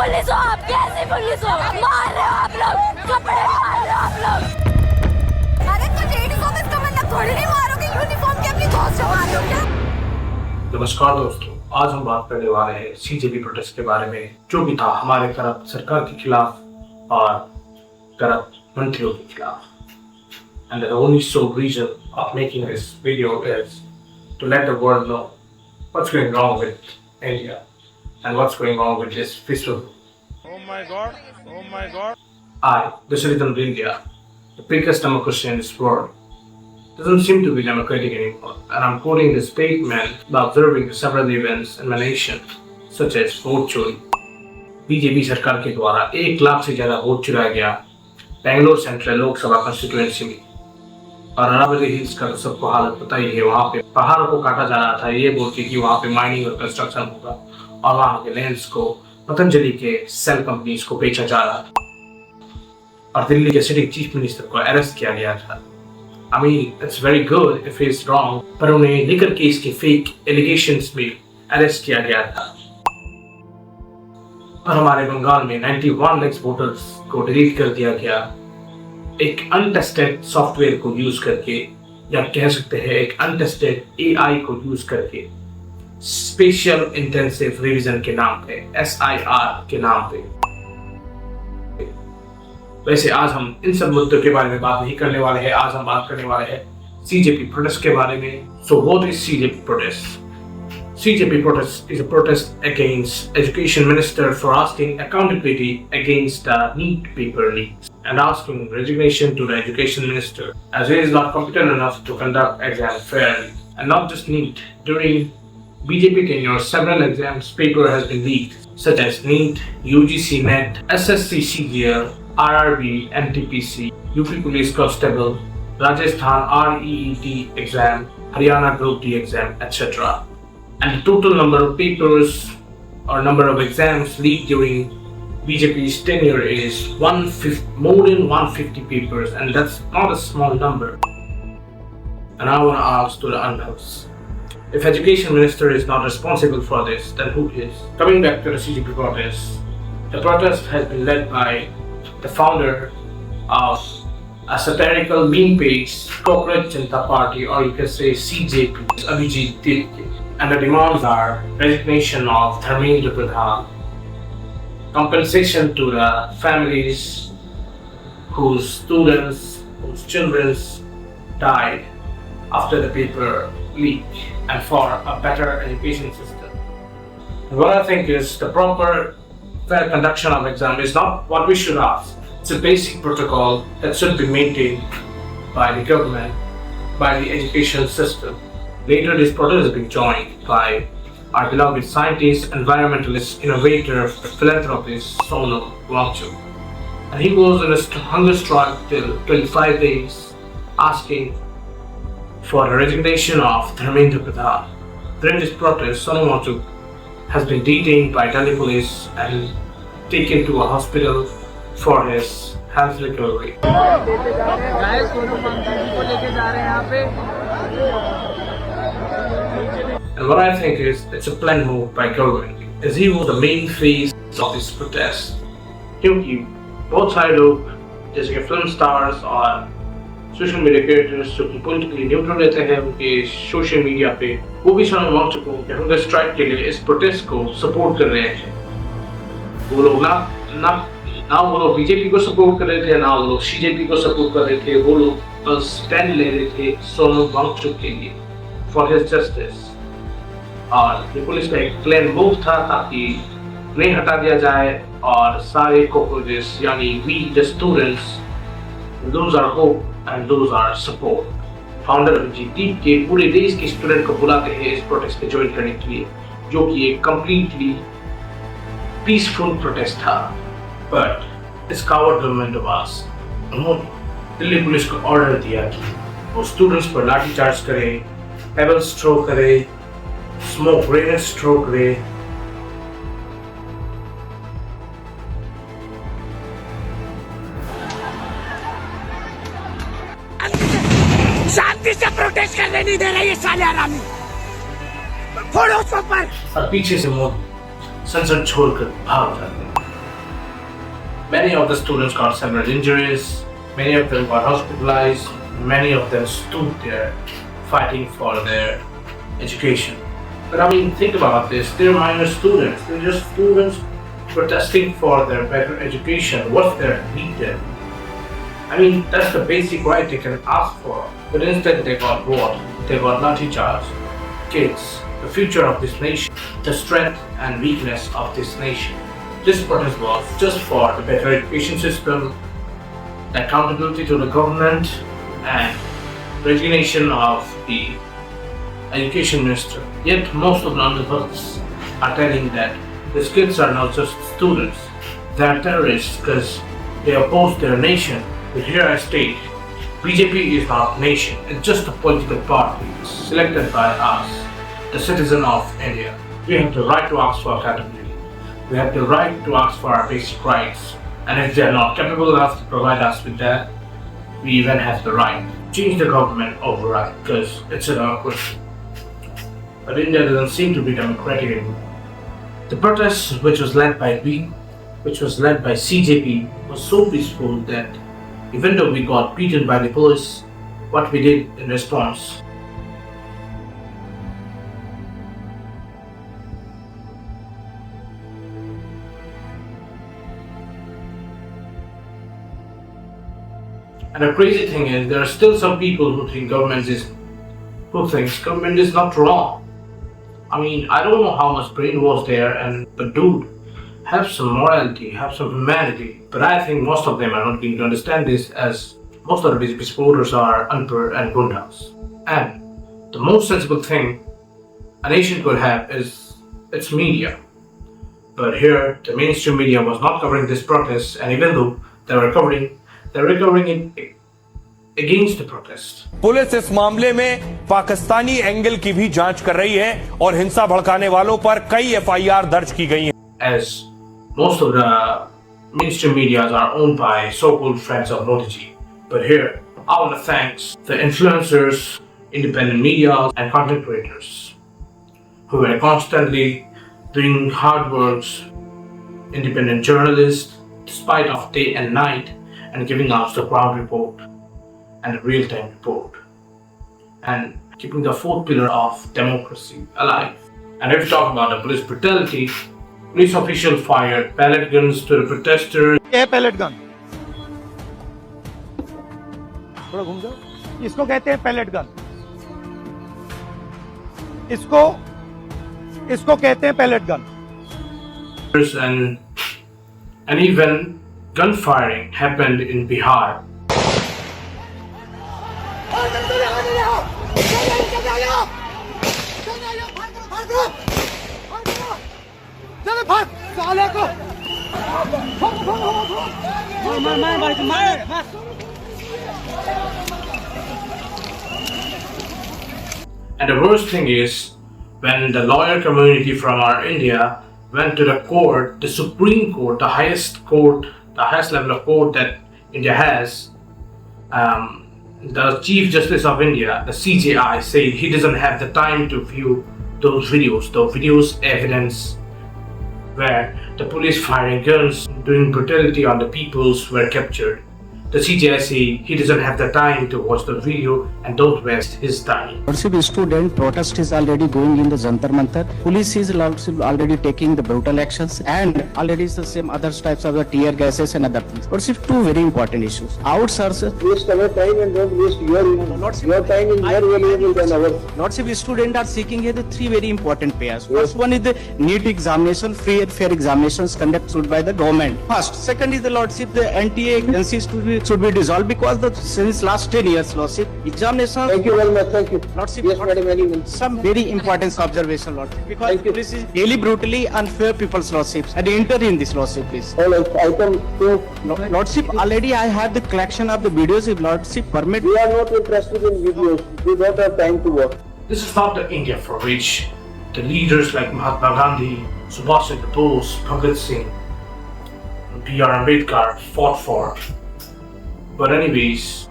Police हो आप, कैसे पुलिस हो? मार रहे हो आप लोग, कपड़े मार रहे हो आप लोग। अरे तो यूनिफॉर्म इसका मतलब थोड़ी नहीं मारोगे, यूनिफॉर्म के अपनी कॉस्ट जमा दो क्या? नमस्कार दोस्तों, आज हम बात करने वाले हैं सीजेपी प्रोटेस्ट के बारे में, जो भी था हमारे करप्ट सरकार के खिलाफ और करप्ट मंत्रियों के खिलाफ। And the only sole reason of making this video is to let the world know what's going wrong with India and what's going on with this festival. Oh my God! Oh my God! I, the citizen of India, the biggest democracy in this world, doesn't seem to be democratic anymore, and I'm quoting the statement by observing several events in my nation, such as vote चोरी। BJP सरकार के द्वारा 1 लाख से ज्यादा vote चुराया गया Bangalore central Lok Sabha constituency में। और अरावली हिल्स का तो सबको हालत पता ही है, वहाँ पे पहाड़ों को काटा जा रहा था ये बोल के कि वहाँ पे माइनिंग और कंस्ट्रक्शन होगा, और वहाँ के लैंड्स को पतंजलि के सेल कंपनीज को बेचा जा रहा था। और दिल्ली के सिटिंग चीफ मिनिस्टर को अरेस्ट किया गया था। I mean, it's very good if he's wrong, पर उन्हें लिकर केस के फेक एलिगेशंस में अरेस्ट किया गया था। और हमारे बंगाल में 91 लाख वोटर्स को डिलीट कर दिया गया एक अनटेस्टेड सॉफ्टवेयर को यूज करके, या कह सकते हैं एक अनटेस्टेड एआई को यूज करके, स्पेशल इंटेंसिव रिवीजन के नाम पे, SIR के नाम पे। वैसे आज हम इन सब मुद्दों के बारे में बात नहीं करने वाले हैं, आज हम बात करने वाले हैं सीजेपी प्रोटेस्ट के बारे में। So what is CJP protest? CJP protest is a protest against Education Minister for asking accountability against the NEET paper leaks and asking resignation to the Education Minister as he is not competent enough to conduct exams fairly. And not just NEET, during BJP tenure several exams paper has been leaked such as NEET, UGC NET, SSC CGL, RRB, NTPC, UP Police Constable, Rajasthan REET exam, Haryana Group D exam, etc. And the total number of papers or number of exams leaked during BJP's tenure is more than 150 papers, and that's not a small number. And I want to ask to the unknowns, if Education Minister is not responsible for this, then who is? Coming back to the CJP protest, the protest has been led by the founder of a satirical meme page, Cockroach Janata Party, or you can say CJP, Abhijeet Dipke. And the demands are resignation of Dharmendra Pradhan, compensation to the families whose students, whose children died after the paper leak, and for a better education system. And what I think is the proper fair conduction of exam is not what we should ask. It's a basic protocol that should be maintained by the government, by the education system. Later, this protest has been joined by our beloved scientist, environmentalist, innovator, philanthropist, Sonam, Wangchuk. And he was on a hunger strike till 25 days, asking for the resignation of Dharmendra Pradhan. During this protest, Sonam Wangchuk has been detained by Delhi police and taken to a hospital for his health recovery. And what I think is it's a planned move by government, as he was the main face of this protest. क्योंकि बहुत सारे लोग जैसे कि film stars और social media creators जो कि politically neutral रहते हैं उनके सोशल मीडिया पे, वो भी सोनम वांगचुक के हंगर स्ट्राइक के लिए इस प्रोटेस्ट को सपोर्ट कर रहे हैं। वो लोग ना वो लोग बीजेपी को सपोर्ट कर रहे थे, ना वो लोग सीजेपी को सपोर्ट कर रहे थे, वो लोग बस स्टैंड ले रहे थे सोनम वांगचुक के लिए फॉर हिज जस्टिस। और ये पुलिस का एक प्लान मूव था ताकि उन्हें हटा दिया जाए और सारे कॉकरोचेस यानी we the students lose our hope and lose our support. Founder Abhijit के पूरे देश के स्टूडेंट को बुलाते हैं इस प्रोटेस्ट में ज्वाइन करने के लिए, जो कि एक कंप्लीटली पीसफुल प्रोटेस्ट था। बट इस कावर्ड गवर्नमेंट ऑफ आस, उन्होंने दिल्ली पुलिस को ऑर्डर दिया कि वो स्टूडेंट्स पर लाठीचार्ज करे, पेबल्स थ्रो करे, स्मोक ग्रेनेड्स थ्रो करे। शांति से प्रोटेस्ट करने नहीं दे रहे ये साले हरामी। फोड़ो उसको पर। और पीछे से मोदी संसद छोड़कर भाग जाते हैं। Many of the students got several injuries, many of them got hospitalized, many of them stood there fighting for their education. But I mean, think about this, they're minor students, they're just students protesting for their better education. What's their need then? I mean, that's the basic right they can ask for. But instead they got what? They got lathi charge. Kids, the future of this nation, the strength and weakness of this nation. This protest was just for the better education system, the accountability to the government, and resignation of the education minister. Yet most of the analysts are telling that these kids are not just students, they are terrorists because they oppose their nation. But here I state, BJP is not nation, it's just a political party selected by us, the citizen of India. We have the right to ask for accountability. We have the right to ask for our basic rights, and if they are not capable enough to provide us with that, we even have the right to change the government override because it's a democracy. But India doesn't seem to be democratic anymore. The protest, which was led by CJP, was so peaceful that even though we got beaten by the police, what we did in response. And the crazy thing is, there are still some people who thinks government is not wrong. I mean, I don't know how much brainwash there, but dude, have some morality, have some humanity. But I think most of them are not going to understand this, as most of the BJP supporters are unpur and gundas. And the most sensible thing a nation could have is its media. But here, the mainstream media was not covering this protest, and even though they were covering it against the protest. Police इस मामले में Pakistani angle की भी जांच कर रही है और हिंसा भड़काने वालों पर कई FIR दर्ज की गई हैं. As most of the mainstream media are owned by so-called friends of Modi-ji. But here, I want to thank the influencers, independent media, and content creators who were constantly doing hard works, independent journalists, despite of day and night, and giving us the ground report and the real-time report, and keeping the fourth pillar of democracy alive. And if we talk about the police brutality, police officials fired pellet guns to the protesters. ये pellet gun, थोड़ा घूम जाओ, इसको कहते हैं pellet gun. इसको कहते हैं pellet gun. And even gunfiring happened in Bihar. And the worst thing is, when the lawyer community from our India went to the court, the Supreme Court, the highest level of court that India has, the Chief Justice of India, the CJI, said he doesn't have the time to view those videos evidence where the police firing guns, doing brutality on the peoples were captured. The CJI say he doesn't have the time to watch the video and don't waste his time. Student protest is already going in the Jantar Mantar. Police is already taking the brutal actions, and already is the same other types of the tear gases and other things. But it's two very important issues. Outsources. Waste our time and don't waste your time is more valuable than ours. Lots of students are seeking here the three very important pairs. First one is the NEET examination, free and fair examinations conducted by the government. First. Second is the Lordship, the NTA agencies should be dissolved because since last 10 years, Lordship, examination. Thank you very much. Thank you. Lordship, yes, madam, some very important observation, Lordship. Because this is really brutally unfair people's Lordships. And enter in this, Lordship, please. All right, item 2. Lordship, already I have the collection of the videos. If Lordship permit. We are not interested in videos. We don't have time to watch. This is not the India for which the leaders like Mahatma Gandhi, Subhash Chandra Bose, Bhagat Singh, B.R. Ambedkar fought for. But anyways,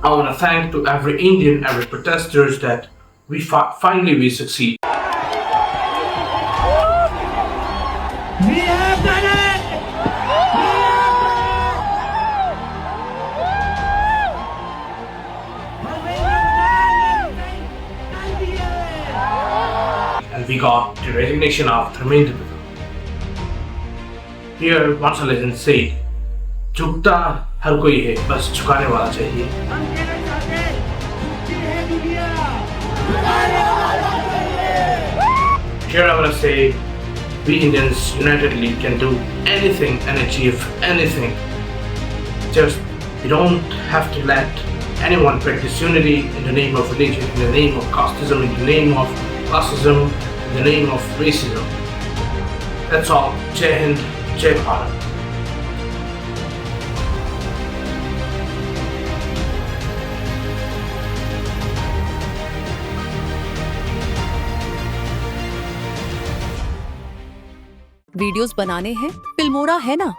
I want to thank to every Indian, every protesters that we finally we succeed. We have done it! We got the resignation of Dharmendra. Here once a legend said, झुकता हर कोई है, बस झुकाने वाला चाहिए. Here I want to say, we Indians unitedly can do anything and achieve anything. Just we don't have to let anyone practice unity in the name of religion, in the name of casteism, in the name of classism, in the name of racism. That's all. Jai Hind, Jai Bharat. Videos बनाने हैं, Filmora है ना.